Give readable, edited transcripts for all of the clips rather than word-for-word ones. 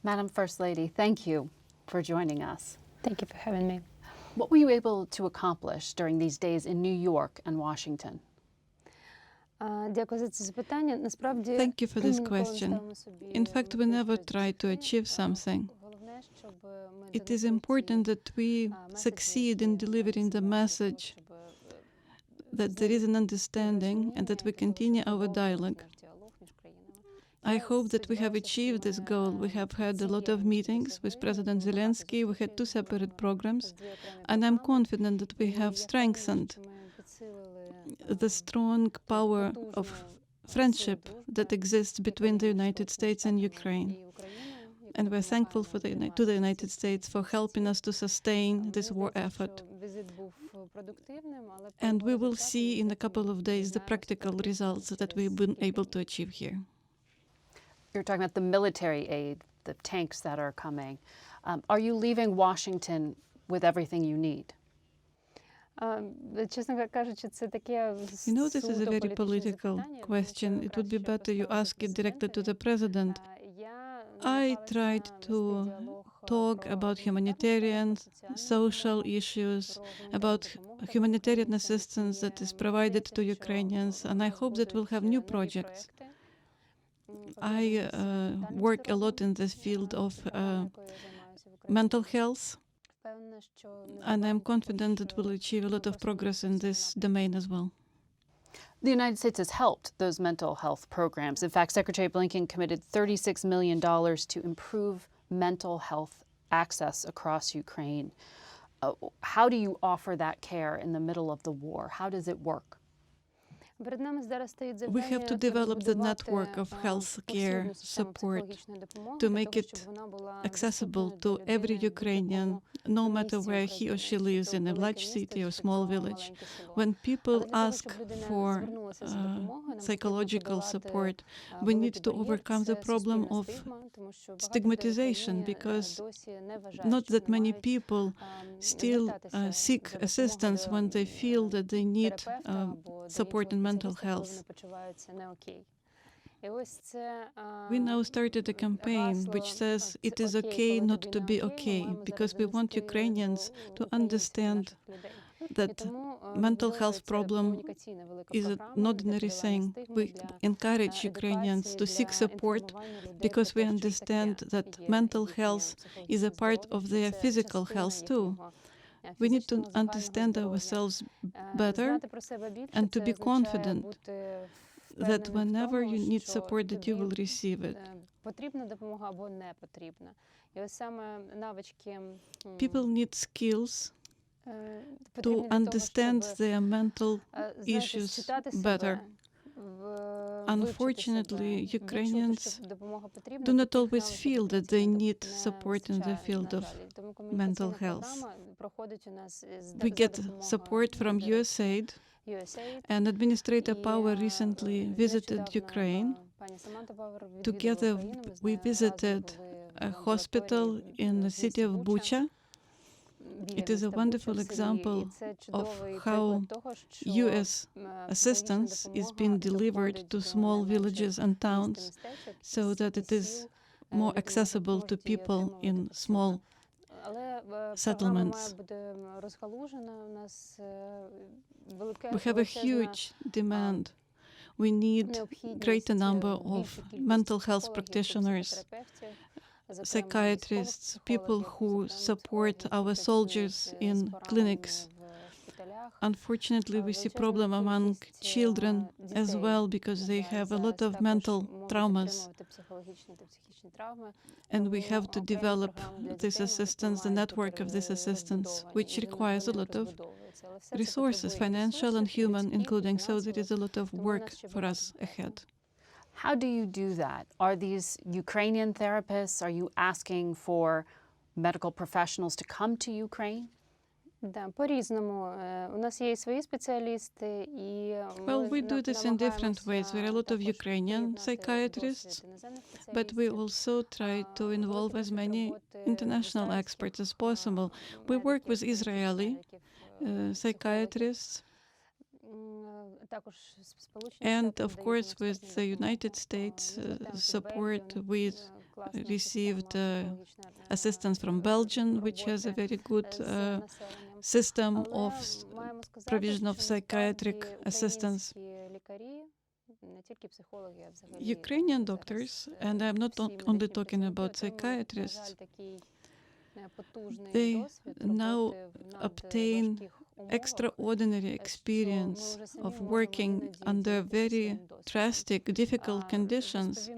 Madam First Lady, thank you for joining us. Thank you for having me. What were you able to accomplish during these days in New York and Washington? Thank you for this question. In fact, we never try to achieve something. It is important that we succeed in delivering the message, that there is an understanding, and that we continue our dialogue. I hope that we have achieved this goal. We have had a lot of meetings with President Zelensky. We had two separate programs, and I'm confident that we have strengthened the strong power of friendship that exists between the United States and Ukraine. And we're thankful to the United States for helping us to sustain this war effort. And we will see in a couple of days the practical results that we've been able to achieve here. You're talking about the military aid, the tanks that are coming. Are you leaving Washington with everything you need? This is a very political question. It would be better you ask it directly to the president. I tried to talk about humanitarian, social issues, about humanitarian assistance that is provided to Ukrainians, and I hope that we'll have new projects. I work a lot in this field of mental health, and I'm confident that we'll achieve a lot of progress in this domain as well. The United States has helped those mental health programs. In fact, Secretary Blinken committed $36 million to improve mental health access across Ukraine. How do you offer that care in the middle of the war? How does it work? We have to develop the network of health care support to make it accessible to every Ukrainian, no matter where he or she lives, in a large city or small village. When people ask for psychological support, we need to overcome the problem of stigmatization, because not that many people still seek assistance when they feel that they need support in mental health. We now started a campaign which says it is okay not to be okay, because we want Ukrainians to understand that mental health problem is an ordinary thing. We encourage Ukrainians to seek support because we understand that mental health is a part of their physical health too. We need to understand ourselves better and to be confident that whenever you need support, that you will receive it. People need skills to understand their mental issues better. Unfortunately, Ukrainians do not always feel that they need support in the field of mental health. We get support from USAID, and Administrator Power recently visited Ukraine. Together, we visited a hospital in the city of Bucha. It is a wonderful example of how U.S. assistance is being delivered to small villages and towns so that it is more accessible to people in small settlements. We have a huge demand. We need greater number of mental health practitioners, psychiatrists, people who support our soldiers in clinics. Unfortunately, we see problem among children as well, because they have a lot of mental traumas. And we have to develop this assistance, the network of this assistance, which requires a lot of resources, financial and human including, so there is a lot of work for us ahead. How do you do that? Are these Ukrainian therapists? Are you asking for medical professionals to come to Ukraine? Well, we do this in different ways. There are a lot of Ukrainian psychiatrists, but we also try to involve as many international experts as possible. We work with Israeli psychiatrists, and of course with the United States support, with received assistance from Belgium, which has a very good system of provision of psychiatric assistance. Ukrainian doctors, and I'm not only talking about psychiatrists, they now obtain extraordinary experience of working under very drastic, difficult conditions.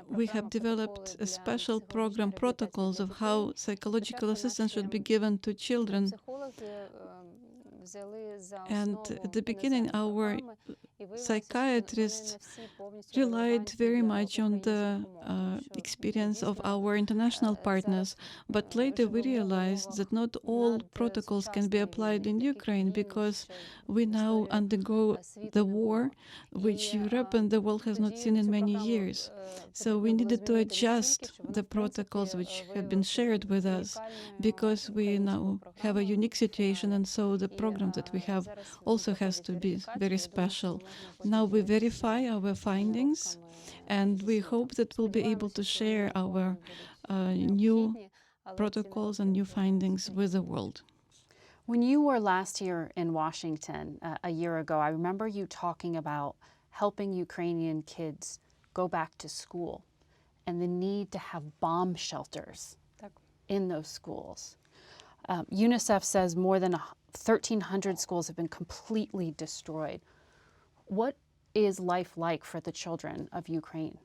We have developed a special program, protocols of how psychological assistance should be given to children. And at the beginning, our psychiatrists relied very much on the experience of our international partners, but later we realized that not all protocols can be applied in Ukraine because we now undergo the war which Europe and the world has not seen in many years. So we needed to adjust the protocols which have been shared with us because we now have a unique situation, and so the program that we have also has to be very special. Now we verify our findings, and we hope that we'll be able to share our new protocols and new findings with the world. When you were last here in Washington a year ago, I remember you talking about helping Ukrainian kids go back to school and the need to have bomb shelters in those schools. UNICEF says more than 1,300 schools have been completely destroyed. What is life like for the children of Ukraine?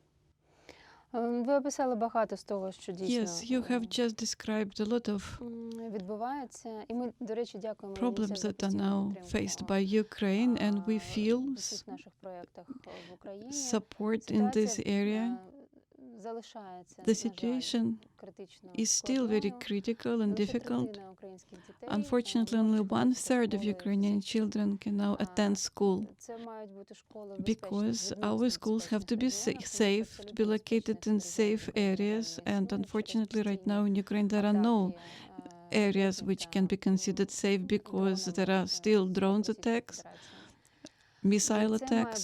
Yes, you have just described a lot of problems that are now faced by Ukraine, and we feel support in this area. The situation is still very critical and difficult. Unfortunately, only 1/3 of Ukrainian children can now attend school because our schools have to be safe, to be located in safe areas. And unfortunately, right now in Ukraine, there are no areas which can be considered safe because there are still drones attacks, missile attacks,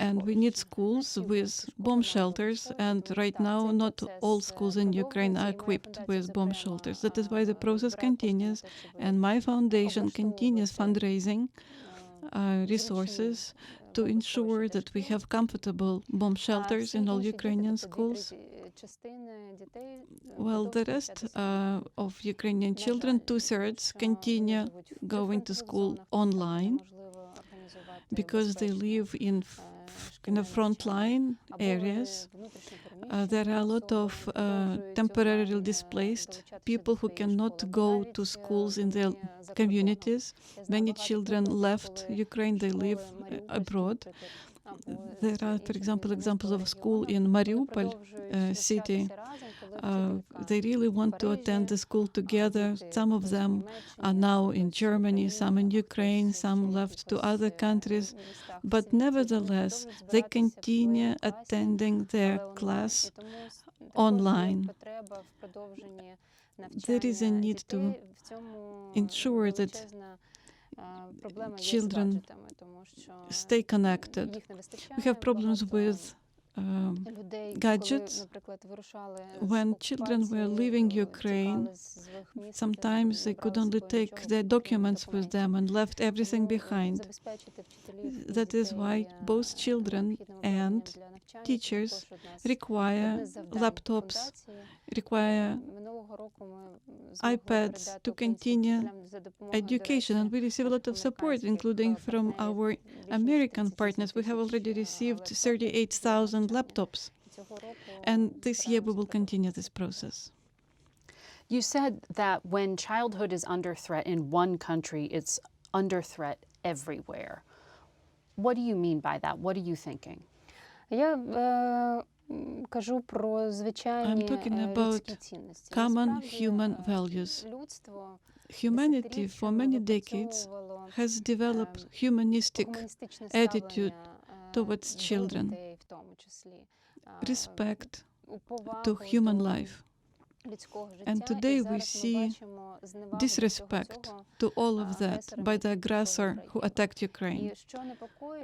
and we need schools with bomb shelters, and right now not all schools in Ukraine are equipped with bomb shelters. That is why the process continues, and my foundation continues fundraising resources to ensure that we have comfortable bomb shelters in all Ukrainian schools. Well, the rest of Ukrainian children, 2/3, continue going to school online because they live in the frontline areas. There are a lot of temporarily displaced people who cannot go to schools in their communities. Many children left Ukraine, they live abroad. There are, for example, examples of school in Mariupol city. They really want to attend the school together. Some of them are now in Germany, some in Ukraine, some left to other countries. But nevertheless, they continue attending their class online. There is a need to ensure that children stay connected. We have problems with gadgets. When children were leaving Ukraine, sometimes they could only take their documents with them and left everything behind. That is why both children and teachers require laptops, require iPads to continue education, and we receive a lot of support, including from our American partners. We have already received 38,000 laptops, and this year we will continue this process. You said that when childhood is under threat in one country, it's under threat everywhere. What do you mean by that? What are you thinking? I'm talking about common human values. Humanity for many decades has developed humanistic attitude towards children, respect to human life. And today we see disrespect to all of that by the aggressor who attacked Ukraine.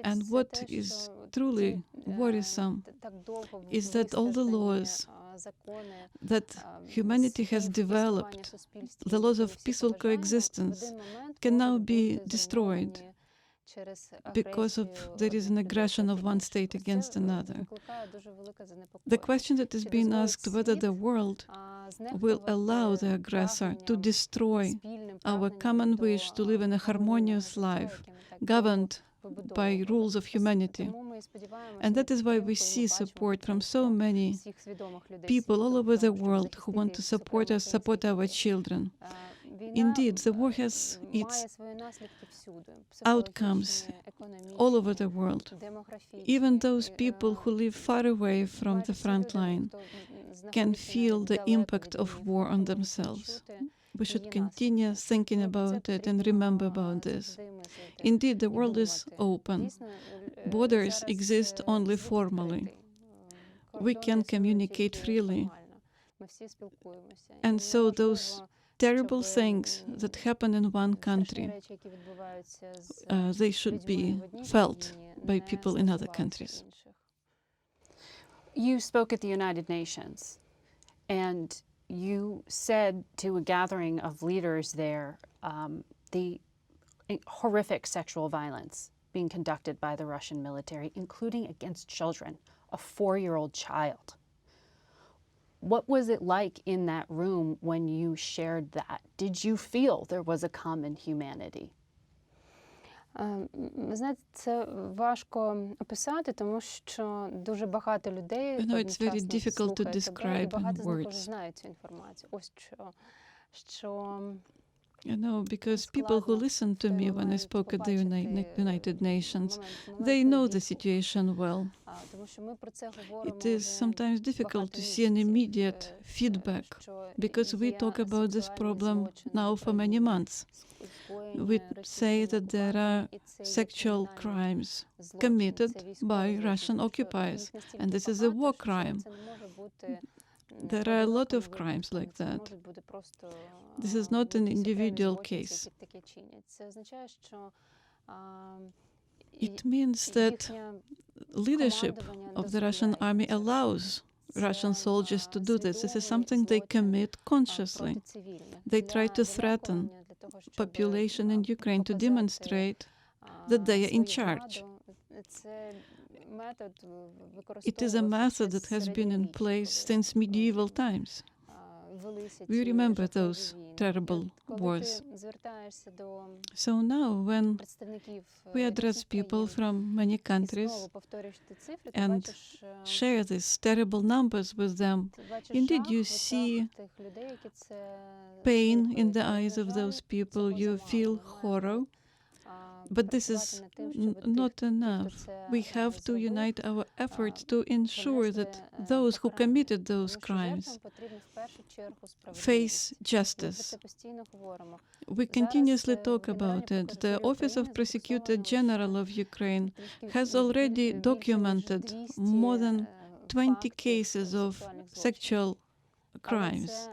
And what is truly worrisome is that all the laws that humanity has developed, the laws of peaceful coexistence, can now be destroyed because there is an aggression of one state against another. The question that is being asked whether the world will allow the aggressor to destroy our common wish to live in a harmonious life, governed by rules of humanity. And that is why we see support from so many people all over the world who want to support us, support our children. Indeed, the war has its outcomes all over the world. Even those people who live far away from the front line can feel the impact of war on themselves. We should continue thinking about it and remember about this. Indeed, the world is open. Borders exist only formally. We can communicate freely. And so those terrible things that happen in one country, they should be felt by people in other countries. You spoke at the United Nations, and you said to a gathering of leaders there the horrific sexual violence being conducted by the Russian military, including against children, a 4-year-old child. What was it like in that room when you shared that? Did you feel there was a common humanity? Ви знаєте, це важко описати, тому що дуже багато людей it's very difficult to describe in багато з них words. вже знають цю інформацію. Ось що because people who listened to me when I spoke at the United Nations, they know the situation well. It is sometimes difficult to see an immediate feedback because we talk about this problem now for many months. We say that there are sexual crimes committed by Russian occupiers, and this is a war crime. There are a lot of crimes like that. This is not an individual case. It means that leadership of the Russian army allows Russian soldiers to do this. This is something they commit consciously. They try to threaten population in Ukraine to demonstrate that they are in charge. It is a method that has been in place since medieval times. We remember those terrible wars. So now when we address people from many countries and share these terrible numbers with them, indeed you see pain in the eyes of those people, you feel horror. But this is not enough. We have to unite our efforts to ensure that those who committed those crimes face justice. We continuously talk about it. The Office of Prosecutor General of Ukraine has already documented more than 20 cases of sexual crimes.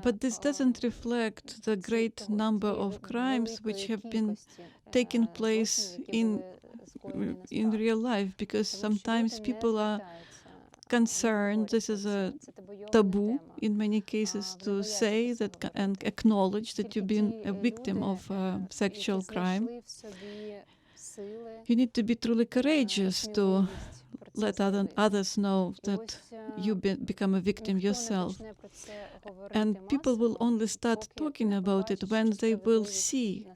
But this doesn't reflect the great number of crimes which have been taking place in real life, because sometimes people are concerned. This is a taboo in many cases to say that and acknowledge that you've been a victim of sexual crime. You need to be truly courageous to let others know that you become a victim yourself. And people will only start talking about it when they will see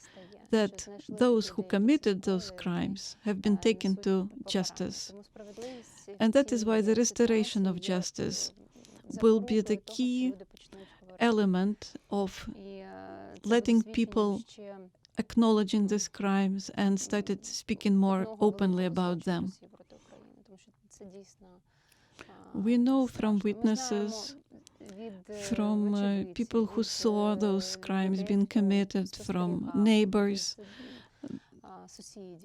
that those who committed those crimes have been taken to justice. And that is why the restoration of justice will be the key element of letting people acknowledging these crimes and started speaking more openly about them. We know from witnesses, from people who saw those crimes being committed, from neighbors,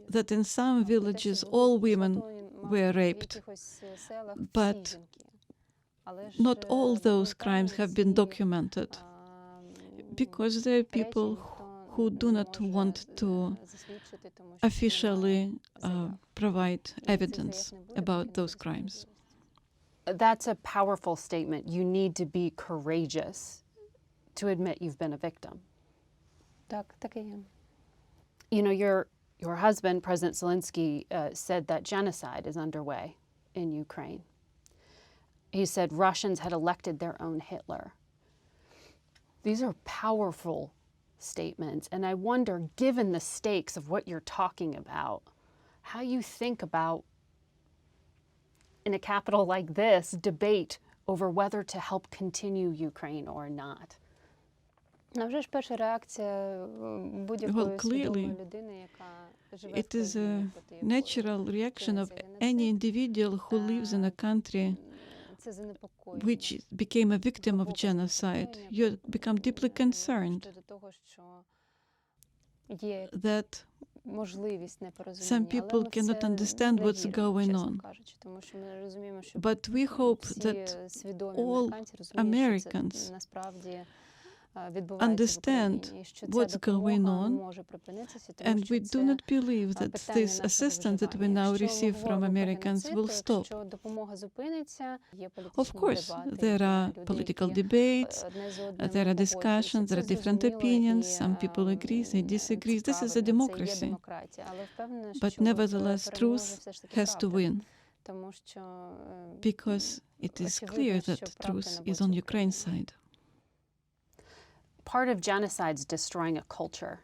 that in some villages all women were raped, but not all those crimes have been documented, because there are people who do not want to officially provide evidence about those crimes. That's a powerful statement. You need to be courageous to admit you've been a victim. Так і є. You know, your husband, President Zelensky, said that genocide is underway in Ukraine. He said Russians had elected their own Hitler. These are powerful statements, and I wonder, given the stakes of what you're talking about, how you think about, in a capital like this, debate over whether to help continue Ukraine or not. Вже ж перша реакція будь-якої свідомої людини, яка живе в It is країні, a natural reaction of any individual who lives in a country це занепокоєння. which became a victim of genocide. You become deeply concerned Щодо того, що є that можливість непорозуміння, some people cannot understand what's going on. Тому що ми розуміємо, що But we hope всі that свідомі all американці розуміють, що Americans це насправді відбувається в understand Україні, і що what's ця going допомога on, може припинитися, тому and що we do це not believe that питання this нашого assistance that we виживання. now Якщо ми receive from говоримо про Americans геноцид, will то stop. якщо допомога зупиниться, є Of політичні course, дебати, there є are люди, political які debates, одне з одним there are погоджуються. discussions, there Це are different зрозуміло, opinions, і, some people agree, they disagree. This is a це є democracy. демократія, але впевнена, But що nevertheless, переможе truth все ж таки has to правда. win, Тому що because it is clear that truth is on Ukraine's side. Part of genocide is destroying a culture.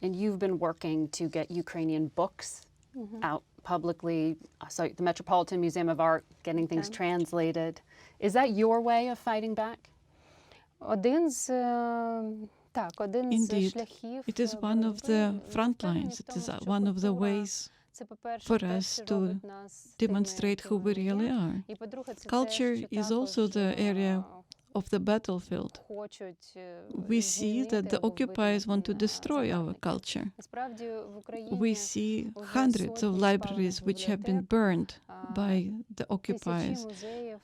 And you've been working to get Ukrainian books out publicly. So the Metropolitan Museum of Art, getting things translated. Is that your way of fighting back? один з Indeed, шляхів it is one of the front впевнені lines. в It тому, is що one of the культура ways це, по-перше, for те, us що to робить нас тими, demonstrate who we якими ми really є. are. І, по-друге, це Culture те, що is also також, the area of the battlefield. хочуть We see that the occupiers want to destroy our culture. Насправді, в Україні We see hundreds of libraries which have been burned by the occupiers. тисячі музеїв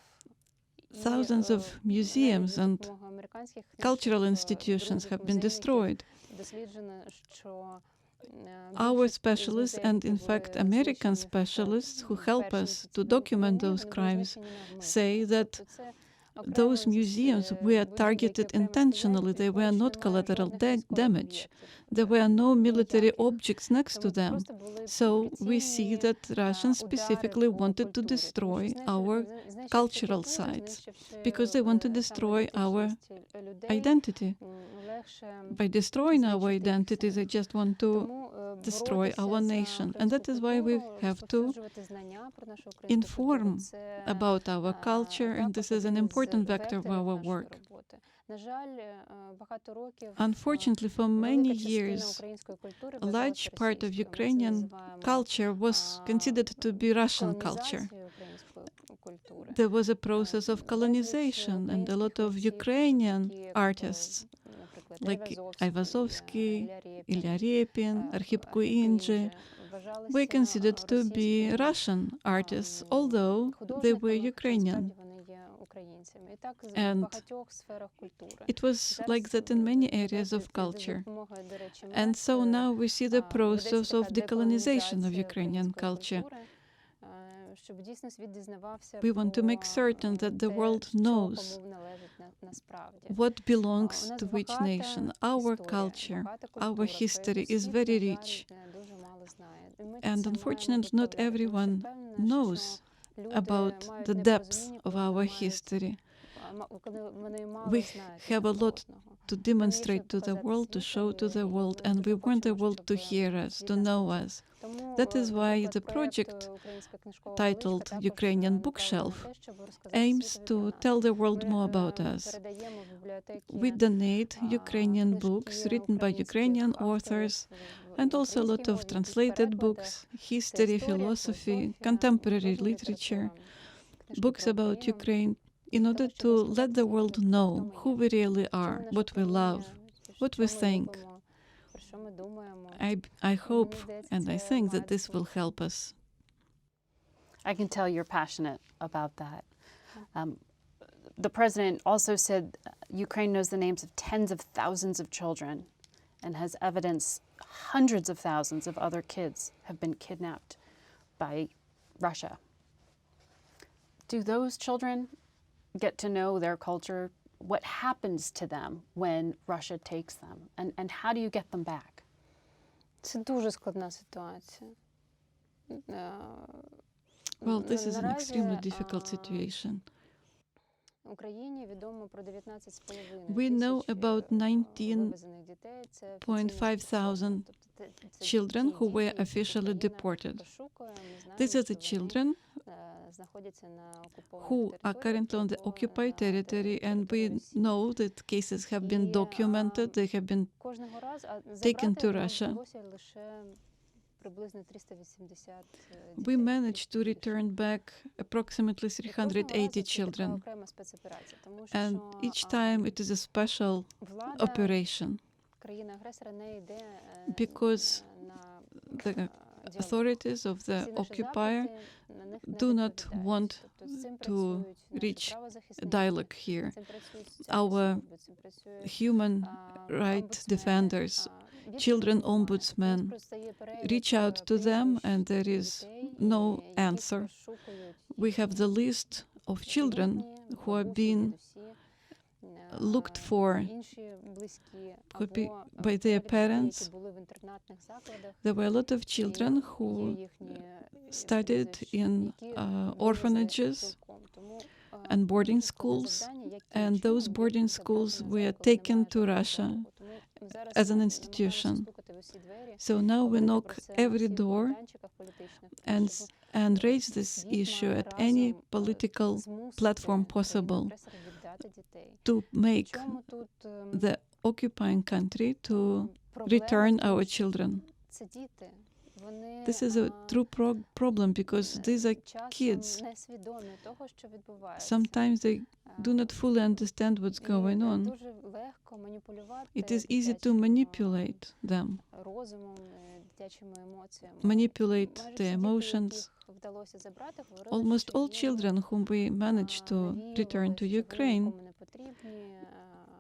і, Thousands of museums навіть за and допомогою американських cultural наших, institutions друзів have been музейників destroyed. досліджено, що Our більшість із specialists музеїв, and, in які fact, були American знищені в specialists who help першій us to світовій document війні, those вони були crimes знищені навмисно. say that Тобто це those окремо museums were будівлі, які targeted окремо intentionally. стоять, They тому were що not немає collateral жодних військових damage. об'єктів. There were no military Ніяких. objects next to Тому це them. просто були So we прицільні, see that Russians удари specifically по wanted to культурі, тому destroy що our знищивши cultural культуру, sites, знищивши, because they want to саме destroy our ідентичність людей, identity. легше By destroying our знищити identity, все. they just want to Тому, destroy боротися our за nation. And that is why we українську have культуру, to розповсюджувати знання про нашу українську inform культуру. Це, about our culture, and this is an також important один з vector of векторів our нашої work. роботи. На жаль, багато років Unfortunately, for many велика частина years, української культури a вважалася large part of російською. Ми це Ukrainian називаємо culture was considered to be Russian culture. колонізацією української культури. There was a process of colonization, and a lot of Ukrainian artists, like Айвазовський, Ілля Рєпін, Архіп Куінджі, were considered to be Russian artists, although they were Ukrainian. And it was like that in many areas of culture. And so now we see the process of decolonization of Ukrainian culture. We want to make certain that the world knows what belongs to which nation. Our culture, our history is very rich. And unfortunately, not everyone knows about the depth of our history. We have a lot to demonstrate to the world, to show to the world, and we want the world to hear us, to know us. That is why the project titled Ukrainian Bookshelf aims to tell the world more about us. We donate Ukrainian books written by Ukrainian authors and also a lot of translated books, history, philosophy, contemporary literature, books about Ukraine, in order to let the world know who we really are, what we love, what we think. I hope and I think that this will help us. I can tell you're passionate about that. The president also said Ukraine knows the names of tens of thousands of children and has evidence hundreds of thousands of other kids have been kidnapped by Russia. Do those children get to know their culture? What happens to them when Russia takes them? And how do you get them back? Це дуже складна ситуація. Well, this is an extremely difficult situation. Україні відомо про 19,5 We know about вивезених дітей. Це 19,500 children who were officially deported. These are the children who are currently on the occupied territory, and we know that cases have been documented, they have been taken to Russia. We managed to return back approximately 380 children, and each time it is a special operation because the authorities of the occupier do not want to reach a dialogue here. Our human rights defenders, children ombudsmen, reach out to them and there is no answer. We have the list of children who are being looked for by their parents. There were a lot of children who studied in orphanages and boarding schools, and those boarding schools were taken to Russia as an institution. So now we knock every door and raise this issue at any political platform possible to make the occupying country to return our children. This is a true problem because these are kids. Sometimes they do not fully understand what's going on. It is easy to manipulate them, manipulate their emotions. Almost all children whom we managed to return to Ukraine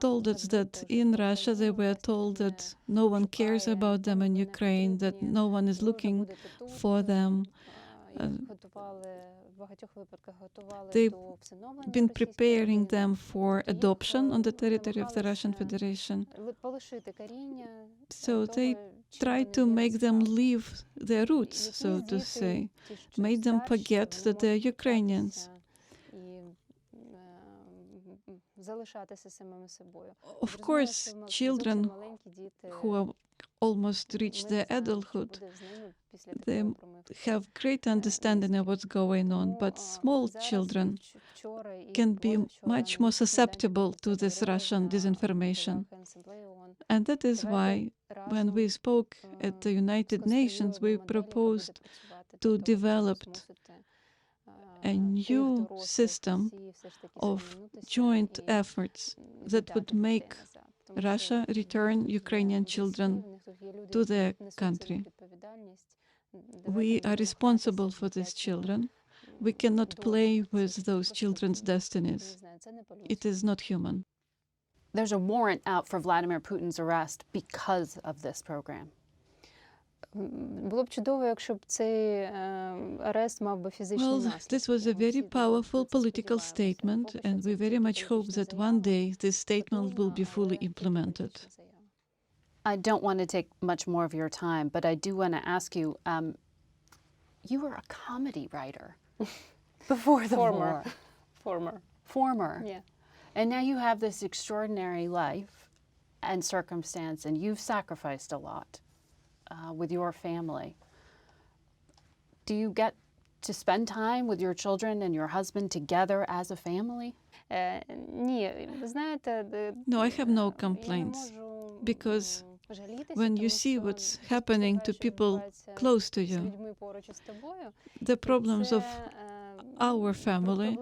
told us that in Russia they were told that no one cares about them in Ukraine, that no one is looking for them. They've been preparing them for adoption on the territory of the Russian Federation. So they tried to make them leave their roots, so to say, made them forget that they're Ukrainians. Of course, children who are almost reached their adulthood, they have great understanding of what's going on, but small children can be much more susceptible to this Russian disinformation. And that is why when we spoke at the United Nations, we proposed to develop a new system of joint efforts that would make Russia return Ukrainian children to their country. We are responsible for these children. We cannot play with those children's destinies. It is not human. There's a warrant out for Vladimir Putin's arrest because of this program. Було б чудово, якщо б цей арест мав би фізичний наслідок. This was a very powerful political statement, and we very much hope that one day this statement will be fully implemented. I don't want to take much more of your time, but I do want to ask you, you were a comedy writer before the war. Former. Yeah. And now you have this extraordinary life and circumstance, and you've sacrificed a lot. With your family. Do you get to spend time with your children and your husband together as a family? Ні, ви знаєте, No, I have no complaints, because when you see what's happening to people close to you, the problems of our family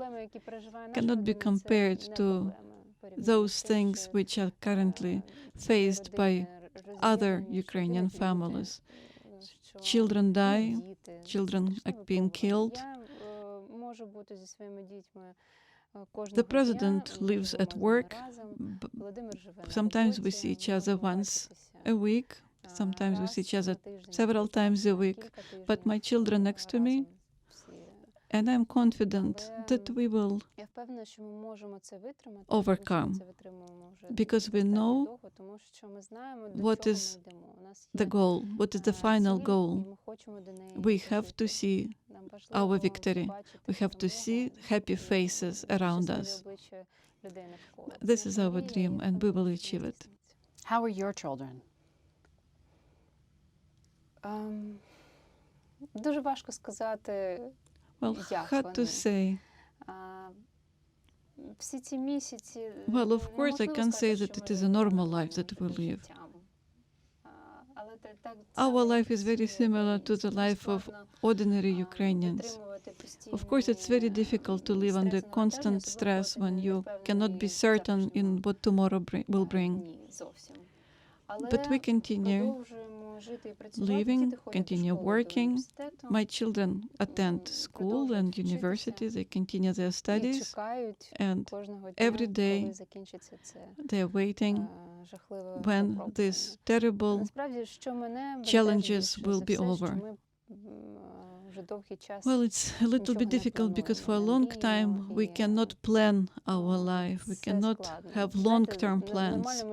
cannot be compared to those things which are currently faced by other Ukrainian families. Children die, children are being killed. The president lives at work. Sometimes we see each other once a week. Sometimes we see each other several times a week. But my children next to me, and I'm confident that we will overcome, because we know what is the goal, what is the final goal. We have to see our victory. We have to see happy faces around us. This is our dream, and we will achieve it. How are your children? Дуже важко сказати. Well, hard to say. Всі ці місяці. Well, of course, I can say that it is a normal life that we live. Our life is very similar to the life of ordinary Ukrainians. Of course, it's very difficult to live under constant stress when you cannot be certain in what tomorrow will bring. But we continue living, continue working. My children attend school and university. They continue their studies. And every day they are waiting when these terrible challenges will be over. Well, it's a little bit difficult because for a long time we cannot plan our life. We cannot have long-term plans.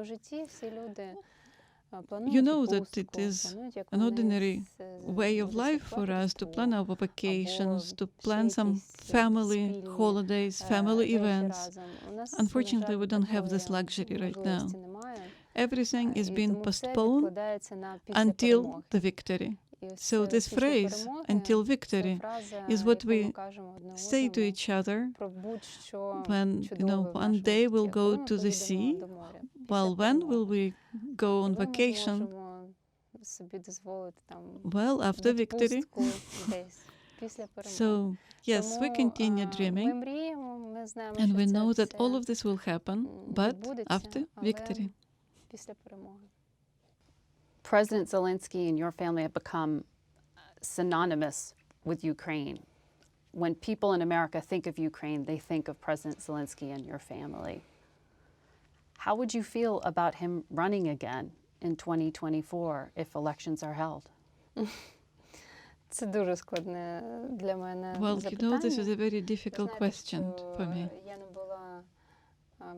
You know that it is an ordinary way of life for us to plan our vacations, to plan some family holidays, family events. Unfortunately, we don't have this luxury right now. Everything is being postponed until the victory. So this phrase, until victory, is what we say to each other when, one day we'll go to the sea. Well, when will we go on vacation? Well, after victory. So, yes, we continue dreaming, and we know that all of this will happen, but after victory. President Zelensky and your family have become synonymous with Ukraine. When people in America think of Ukraine, they think of President Zelensky and your family. How would you feel about him running again in 2024 if elections are held? Це дуже складне для мене запитання. Well, this is a very difficult question for me. Я не була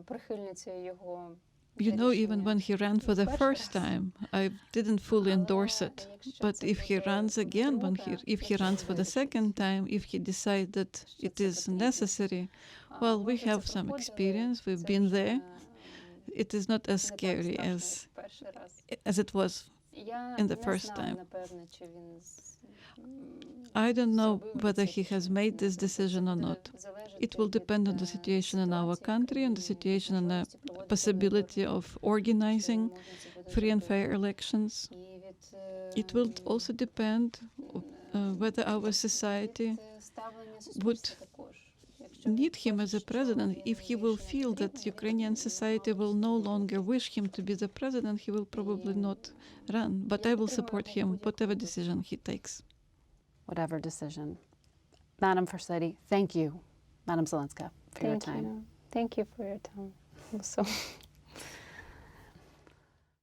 прихильницею його. Even when he ran for the first time, I didn't fully endorse it. But if he runs again, if he runs for the second time, if he decides that it is necessary, well, we have some experience. We've been there. It is not as scary as it was in the first time. I don't know whether he has made this decision or not. It will depend on the situation in our country and the situation and the possibility of organizing free and fair elections. It will also depend whether our society would need him as a president. If he will feel that Ukrainian society will no longer wish him to be the president, he will probably not run. But I will support him, whatever decision he takes. Whatever decision. Madam First Lady, thank you, Madam Zelenska, for your time. Thank you for your time also.